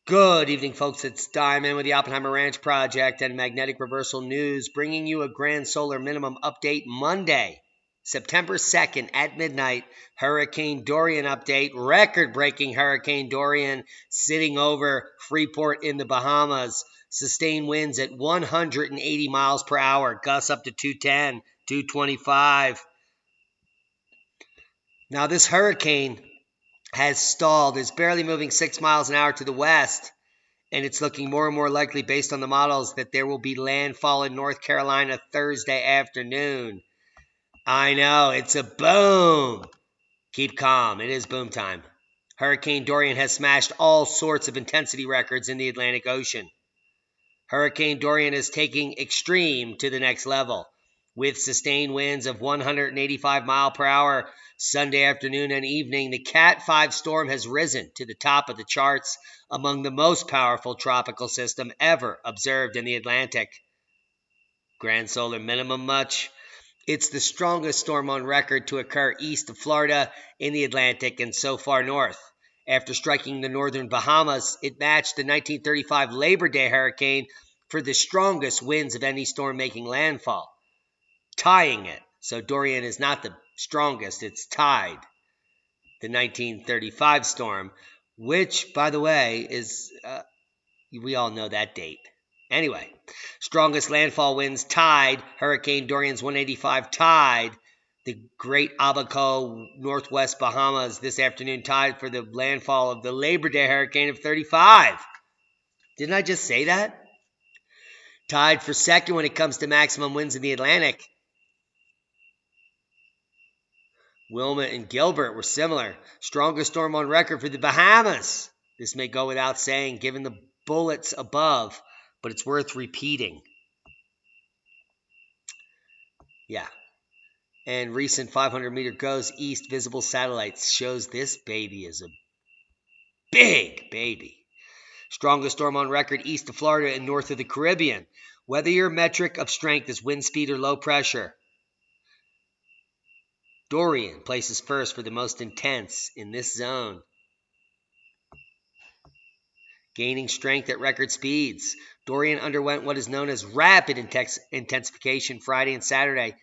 Good evening, folks. It's Diamond with the Oppenheimer Ranch Project and Magnetic Reversal News, bringing you a grand solar minimum update Monday, September 2nd at midnight. Hurricane Dorian update, record-breaking Hurricane Dorian sitting over Freeport in the Bahamas. Sustained winds at 180 miles per hour, gusts up to 210, 225. Now, this hurricane has stalled. It's barely moving 6 miles an hour to the west. And it's looking more and more likely, based on the models, that there will be landfall in North Carolina Thursday afternoon. I know, it's a boom. Keep calm. It is boom time. Hurricane Dorian has smashed all sorts of intensity records in the Atlantic Ocean. Hurricane Dorian is taking extreme to the next level, with sustained winds of 185 miles per hour Sunday afternoon and evening. The CAT5 storm has risen to the top of the charts among the most powerful tropical system ever observed in the Atlantic. Grand solar minimum much? It's the strongest storm on record to occur east of Florida in the Atlantic and so far north. After striking the northern Bahamas, it matched the 1935 Labor Day hurricane for the strongest winds of any storm making landfall, tying it. So Dorian is not the strongest, it's tied the 1935 storm, which, by the way, is, we all know that date. Anyway, strongest landfall winds tied. Hurricane Dorian's 185 tied the Great Abaco, Northwest Bahamas this afternoon, tied for the landfall of the Labor Day hurricane of 35. Didn't I just say that? Tied for second when it comes to maximum winds in the Atlantic. Wilma and Gilbert were similar. Strongest storm on record for the Bahamas. This may go without saying, given the bullets above, but it's worth repeating. Yeah. And recent 500-meter goes east visible satellites shows this baby is a big baby. Strongest storm on record east of Florida and north of the Caribbean. Whether your metric of strength is wind speed or low pressure, Dorian places first for the most intense in this zone. Gaining strength at record speeds. Dorian underwent what is known as rapid intensification Friday and Saturday,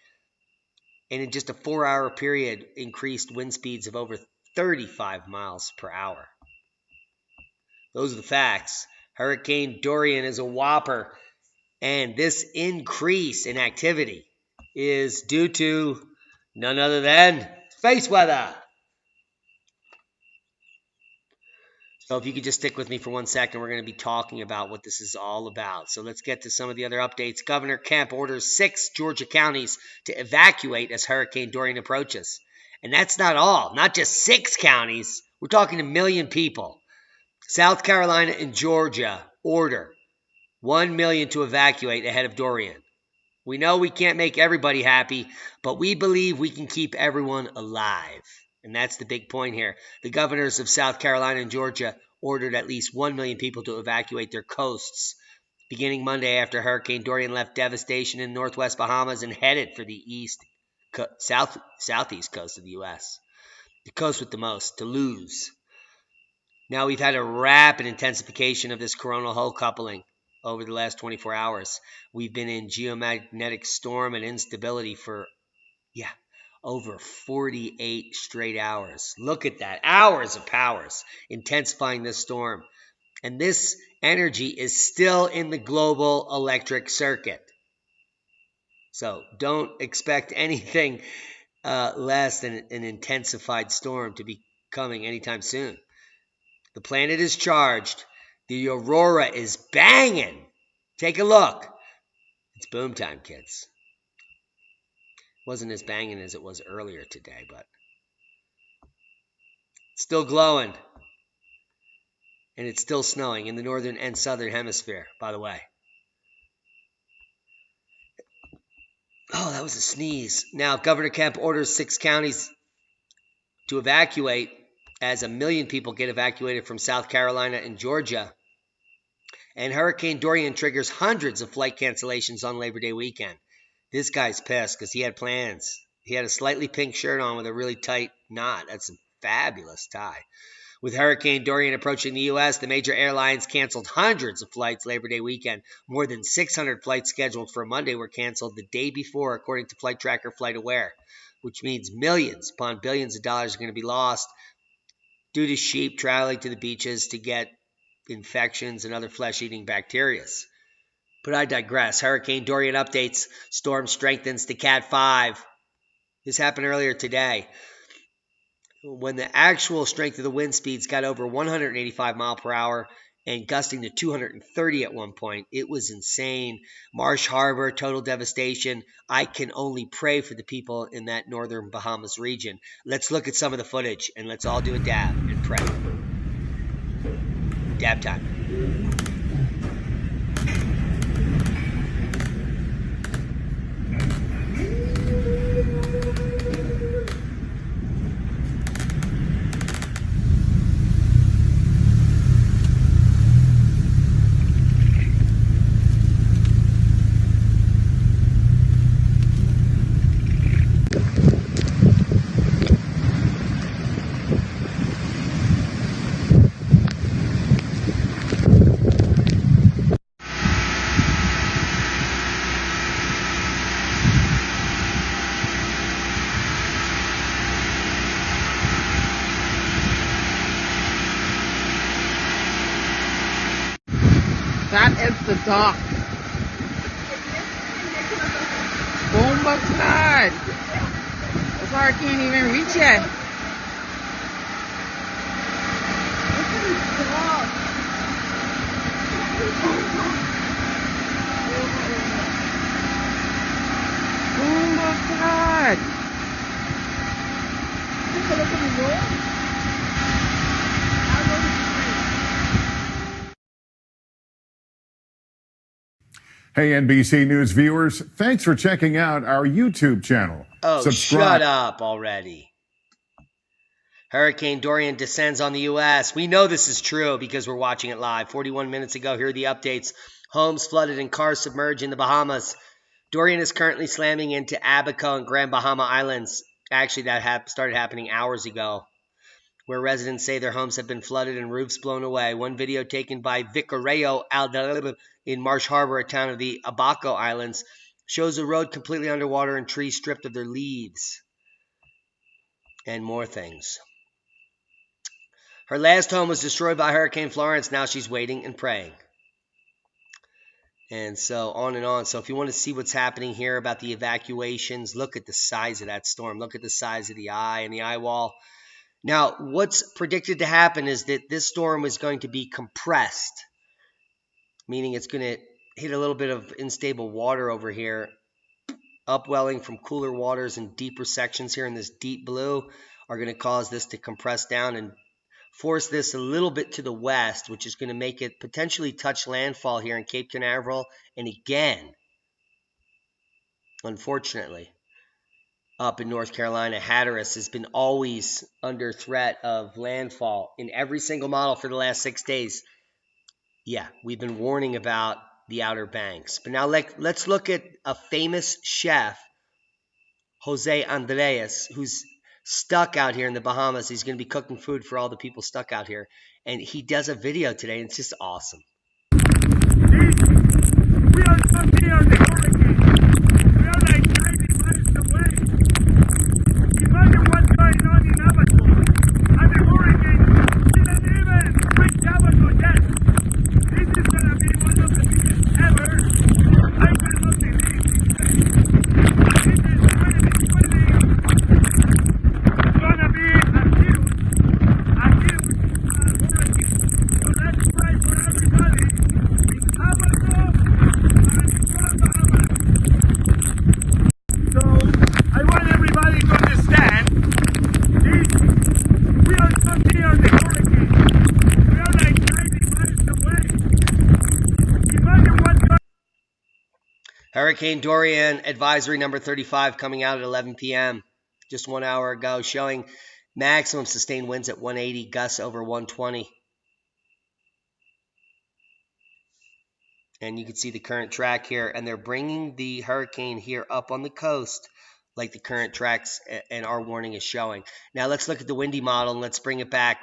and in just a 4-hour period increased wind speeds of over 35 miles per hour. Those are the facts. Hurricane Dorian is a whopper, and this increase in activity is due to none other than space weather. So if you could just stick with me for 1 second, we're going to be talking about what this is all about. So let's get to some of the other updates. Governor Kemp orders 6 Georgia counties to evacuate as Hurricane Dorian approaches. And that's not all. Not just 6 counties. We're talking a million people. South Carolina and Georgia order 1 million to evacuate ahead of Dorian. We know we can't make everybody happy, but we believe we can keep everyone alive. And that's the big point here. The governors of South Carolina and Georgia ordered at least 1 million people to evacuate their coasts beginning Monday after Hurricane Dorian left devastation in northwest Bahamas and headed for the southeast coast of the U.S., the coast with the most to lose. Now, we've had a rapid intensification of this coronal hole coupling over the last 24 hours. We've been in geomagnetic storm and instability for, over 48 straight hours. Look at that. Hours of powers intensifying this storm. And this energy is still in the global electric circuit. So don't expect anything less than an intensified storm to be coming anytime soon. The planet is charged. The aurora is banging. Take a look. It's boom time, kids. Wasn't as banging as it was earlier today, but it's still glowing. And it's still snowing in the northern and southern hemisphere, by the way. Oh, that was a sneeze. Now, Governor Kemp orders 6 counties to evacuate as 1 million people get evacuated from South Carolina and Georgia. And Hurricane Dorian triggers hundreds of flight cancellations on Labor Day weekend. This guy's pissed because he had plans. He had a slightly pink shirt on with a really tight knot. That's a fabulous tie. With Hurricane Dorian approaching the U.S., the major airlines canceled hundreds of flights Labor Day weekend. More than 600 flights scheduled for Monday were canceled the day before, according to flight tracker FlightAware, which means millions upon billions of dollars are going to be lost due to sheep traveling to the beaches to get infections and other flesh-eating bacteria. But I digress. Hurricane Dorian updates. Storm strengthens to CAT5. This happened earlier today. When the actual strength of the wind speeds got over 185 mile per hour and gusting to 230 at one point, it was insane. Marsh Harbor, total devastation. I can only pray for the people in that northern Bahamas region. Let's look at some of the footage and let's all do a dab and pray. Dab time. That is the dock. Bomba cloud. The car can't even reach it. Bomba cloud. Hey, NBC News viewers, thanks for checking out our YouTube channel. Oh, shut up already. Hurricane Dorian descends on the U.S. We know this is true because we're watching it live. 41 minutes ago, here are the updates. Homes flooded and cars submerged in the Bahamas. Dorian is currently slamming into Abaco and Grand Bahama Islands. Actually, that started happening hours ago, where residents say their homes have been flooded and roofs blown away. One video taken by Vicareo Aldalib in Marsh Harbor, a town of the Abaco Islands, shows a road completely underwater and trees stripped of their leaves. And more things. Her last home was destroyed by Hurricane Florence. Now she's waiting and praying. And so on and on. So if you want to see what's happening here about the evacuations, look at the size of that storm. Look at the size of the eye and the eye wall. Now, what's predicted to happen is that this storm is going to be compressed, meaning it's going to hit a little bit of unstable water over here. Upwelling from cooler waters in deeper sections here in this deep blue are going to cause this to compress down and force this a little bit to the west, which is going to make it potentially touch landfall here in Cape Canaveral. And again, unfortunately, up in North Carolina, Hatteras has been always under threat of landfall in every single model for the last 6 days. Yeah, we've been warning about the Outer Banks. But now let's look at a famous chef, Jose Andres, who's stuck out here in the Bahamas. He's going to be cooking food for all the people stuck out here. And he does a video today, and it's just awesome. We are stuck here on the hurricane. We are like 90 miles away. Imagine what's going on in Abaco. And the hurricane didn't even reach Abaco yet. This is going to be one of the biggest ever. I cannot believe this. This is really going to be a huge hurricane. So let's pray for everybody in Abaco and in Grand Bahamas. So I want everybody to understand this. We are stuck here on the hurricane. We are like 90 miles away. Imagine what's going. Hurricane Dorian advisory number 35 coming out at 11 p.m. just 1 hour ago, showing maximum sustained winds at 180, gusts over 120. And you can see the current track here, and they're bringing the hurricane here up on the coast like the current tracks and our warning is showing. Now let's look at the windy model and let's bring it back.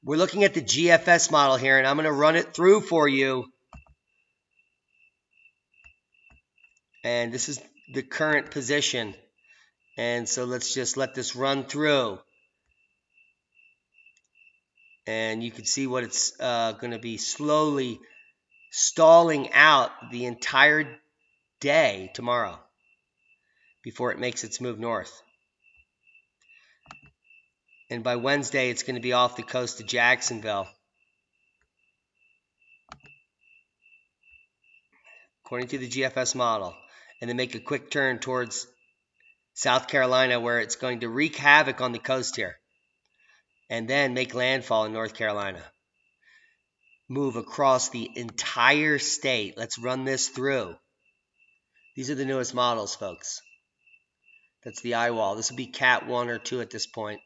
We're looking at the GFS model here, and I'm going to run it through for you. And this is the current position. And so let's just let this run through. And you can see what it's going to be slowly stalling out the entire day tomorrow before it makes its move north. And by Wednesday, it's going to be off the coast of Jacksonville. According to the GFS model. And then make a quick turn towards South Carolina, where it's going to wreak havoc on the coast here. And then make landfall in North Carolina. Move across the entire state. Let's run this through. These are the newest models, folks. That's the eye wall. This will be CAT 1 or 2 at this point.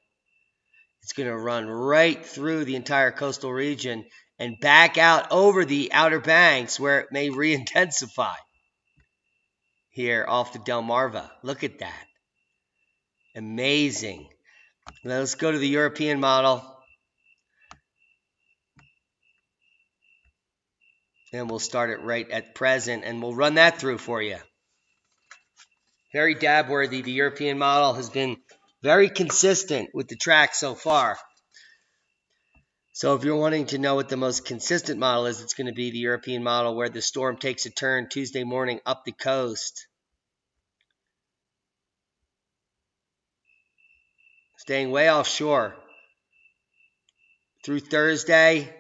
It's going to run right through the entire coastal region and back out over the Outer Banks, where it may re-intensify. Here off the Delmarva. Look at that. Amazing. Now let's go to the European model. And we'll start it right at present, and we'll run that through for you. Very dab-worthy. The European model has been very consistent with the track so far. So if you're wanting to know what the most consistent model is, it's going to be the European model, where the storm takes a turn Tuesday morning up the coast. Staying way offshore through Thursday,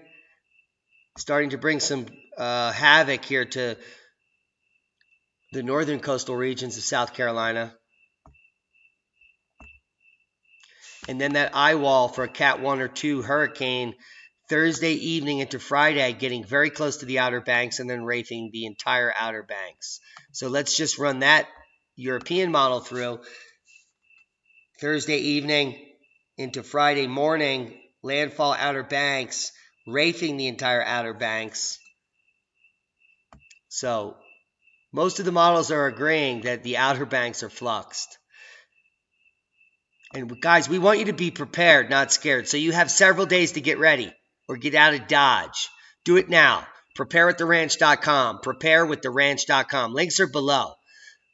starting to bring some havoc here to the northern coastal regions of South Carolina. And then that eye wall for a CAT 1 or 2 hurricane Thursday evening into Friday, getting very close to the Outer Banks and then wraithing the entire Outer Banks. So let's just run that European model through. Thursday evening into Friday morning, landfall Outer Banks, wraithing the entire Outer Banks. So most of the models are agreeing that the Outer Banks are fluxed. And guys, we want you to be prepared, not scared. So you have several days to get ready or get out of Dodge. Do it now. Preparewiththeranch.com. Preparewiththeranch.com. Links are below.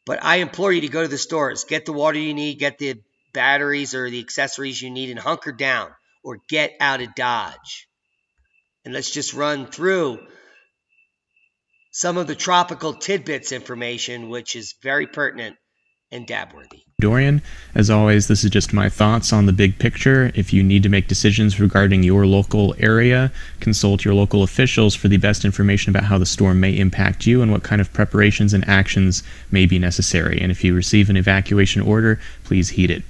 But I implore you to go to the stores. Get the water you need. Get the batteries or the accessories you need and hunker down or get out of Dodge. And let's just run through some of the tropical tidbits information, which is very pertinent and dab-worthy. Dorian, as always, this is just my thoughts on the big picture. If you need to make decisions regarding your local area, consult your local officials for the best information about how the storm may impact you and what kind of preparations and actions may be necessary. And if you receive an evacuation order, please heed it.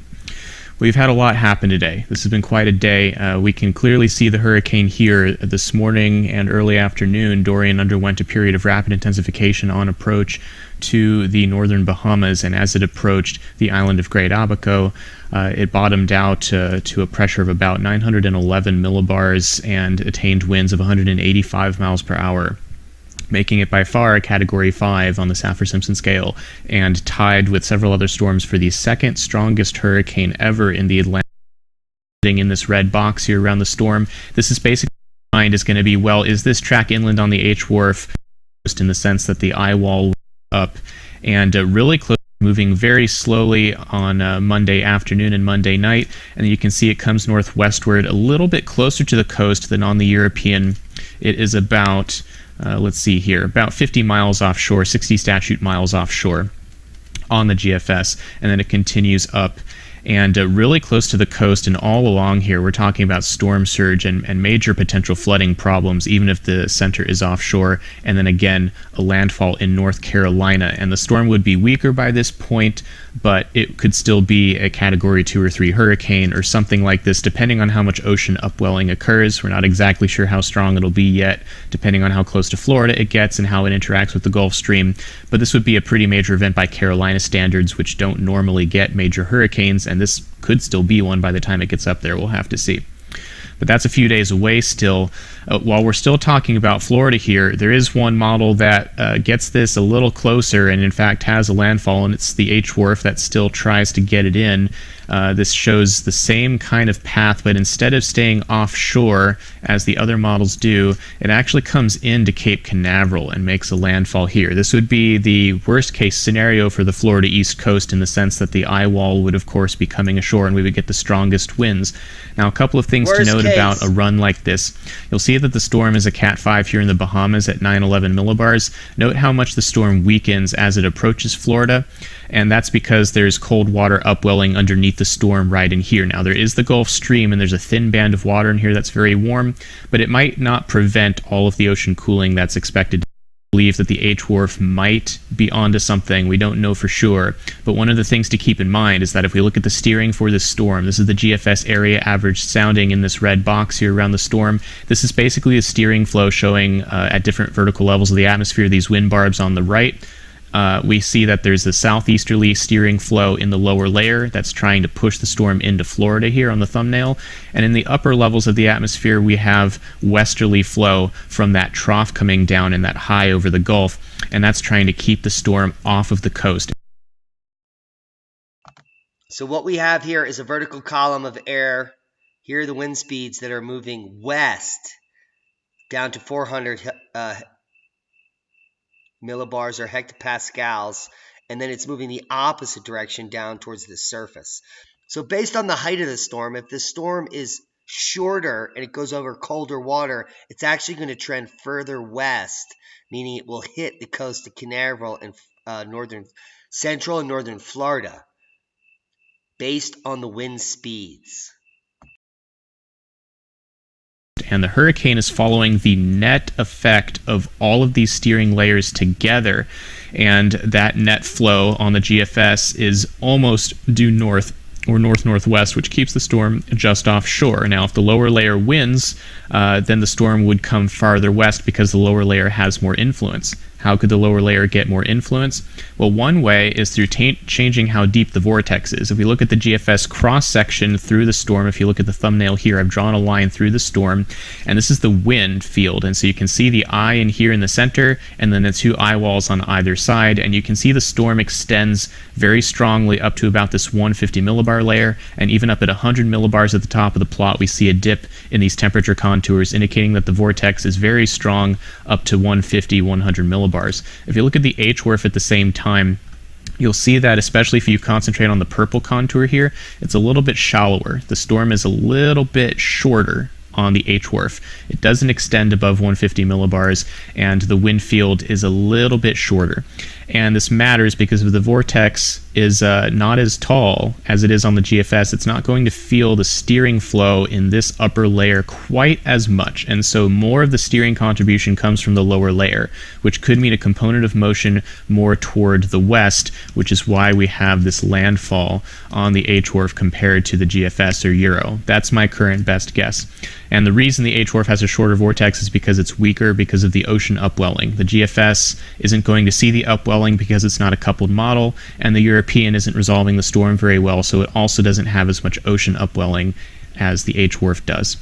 We've had a lot happen today. This has been quite a day. We can clearly see the hurricane here. This morning and early afternoon, Dorian underwent a period of rapid intensification on approach to the northern Bahamas, and as it approached the island of Great Abaco, it bottomed out to a pressure of about 911 millibars and attained winds of 185 miles per hour, making it by far a Category 5 on the Saffir-Simpson scale, and tied with several other storms for the second strongest hurricane ever in the Atlantic. In this red box here around the storm, this is basically is going to be, well, is this track inland on the H wharf, just in the sense that the eye wall up and really close, moving very slowly on Monday afternoon and Monday night, and you can see it comes northwestward a little bit closer to the coast than on the European. It is about let's see here, about 50 miles offshore, 60 statute miles offshore on the GFS, and then it continues up and really close to the coast. And all along here we're talking about storm surge and major potential flooding problems, even if the center is offshore, and then again a landfall in North Carolina. And the storm would be weaker by this point, but it could still be a Category 2 or 3 hurricane or something like this, depending on how much ocean upwelling occurs. We're not exactly sure how strong it'll be yet, depending on how close to Florida it gets and how it interacts with the Gulf Stream. But this would be a pretty major event by Carolina standards, which don't normally get major hurricanes, and this could still be one by the time it gets up there. We'll have to see. but that's a few days away still. While we're still talking about Florida here, there is one model that gets this a little closer and in fact has a landfall, and it's the H-Wharf that still tries to get it in. This shows the same kind of path, but instead of staying offshore as the other models do, it actually comes into Cape Canaveral and makes a landfall here. This would be the worst case scenario for the Florida East Coast in the sense that the eye wall would of course be coming ashore and we would get the strongest winds. Now, a couple of things to note about a run like this. You'll see that the storm is a CAT5 here in the Bahamas at 911 millibars. Note how much the storm weakens as it approaches Florida, and that's because there's cold water upwelling underneath the storm right in here. Now, there is the Gulf Stream, and there's a thin band of water in here that's very warm, but it might not prevent all of the ocean cooling that's expected. Believe that the H-Wharf might be onto something. We don't know for sure, but one of the things to keep in mind is that if we look at the steering for this storm, this is the GFS area average sounding in this red box here around the storm. This is basically a steering flow showing at different vertical levels of the atmosphere these wind barbs on the right. We see that there's a southeasterly steering flow in the lower layer that's trying to push the storm into Florida here on the thumbnail. And in the upper levels of the atmosphere, we have westerly flow from that trough coming down in that high over the Gulf, and that's trying to keep the storm off of the coast. So what we have here is a vertical column of air. Here are the wind speeds that are moving west down to 400 millibars or hectopascals, and then it's moving the opposite direction down towards the surface. So based on the height of the storm, if the storm is shorter and it goes over colder water, it's actually going to trend further west, meaning it will hit the coast of Canaveral and central and northern Florida based on the wind speeds. And the hurricane is following the net effect of all of these steering layers together, and that net flow on the GFS is almost due north or north-northwest, which keeps the storm just offshore. Now, if the lower layer wins, then the storm would come farther west because the lower layer has more influence. How could the lower layer get more influence? Well, one way is through changing how deep the vortex is. If we look at the GFS cross-section through the storm, if you look at the thumbnail here, I've drawn a line through the storm, and this is the wind field. And so you can see the eye in here in the center, and then the two eye walls on either side, and you can see the storm extends very strongly up to about this 150 millibar layer, and even up at 100 millibars at the top of the plot, we see a dip in these temperature contours, indicating that the vortex is very strong up to 150, 100 millibars. If you look at the H-Wharf at the same time, you'll see that, especially if you concentrate on the purple contour here, it's a little bit shallower. The storm is a little bit shorter on the H-Wharf. It doesn't extend above 150 millibars, and the wind field is a little bit shorter. And this matters because if the vortex is not as tall as it is on the GFS, it's not going to feel the steering flow in this upper layer quite as much. And so more of the steering contribution comes from the lower layer, which could mean a component of motion more toward the west, which is why we have this landfall on the H-Wharf compared to the GFS or Euro. That's my current best guess. And the reason the H-Wharf has a shorter vortex is because it's weaker because of the ocean upwelling. The GFS isn't going to see the upwelling because it's not a coupled model, and the European isn't resolving the storm very well, so it also doesn't have as much ocean upwelling as the H-Wharf does.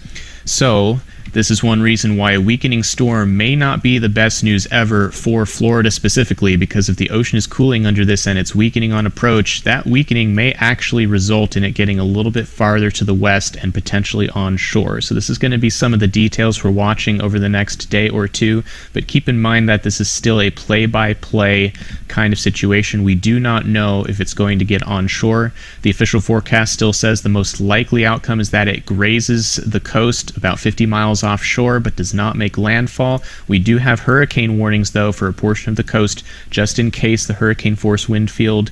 So this is one reason why a weakening storm may not be the best news ever for Florida specifically, because if the ocean is cooling under this and it's weakening on approach, that weakening may actually result in it getting a little bit farther to the west and potentially onshore. So this is going to be some of the details we're watching over the next day or two, but keep in mind that this is still a play-by-play kind of situation. We do not know if it's going to get onshore. The official forecast still says the most likely outcome is that it grazes the coast about 50 miles offshore but does not make landfall. We do have hurricane warnings though for a portion of the coast just in case the hurricane force wind field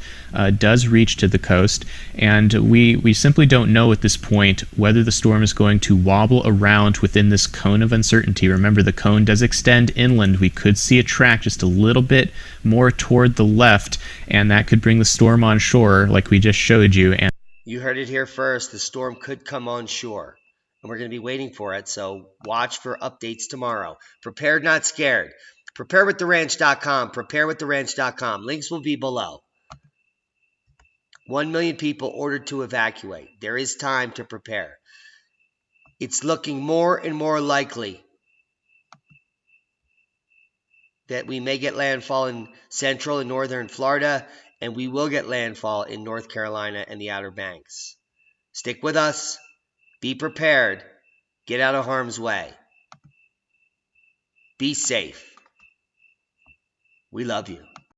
does reach to the coast, and we simply don't know at this point whether the storm is going to wobble around within this cone of uncertainty. Remember, the cone does extend inland. We could see a track just a little bit more toward the left, and that could bring the storm on shore like we just showed you. And you heard it here first. The storm could come on shore, and we're going to be waiting for it, so watch for updates tomorrow. Prepared, not scared. Preparewiththeranch.com. Preparewiththeranch.com. Links will be below. 1 million people ordered to evacuate. There is time to prepare. It's looking more and more likely that we may get landfall in central and northern Florida, and we will get landfall in North Carolina and the Outer Banks. Stick with us. Be prepared. Get out of harm's way. Be safe. We love you.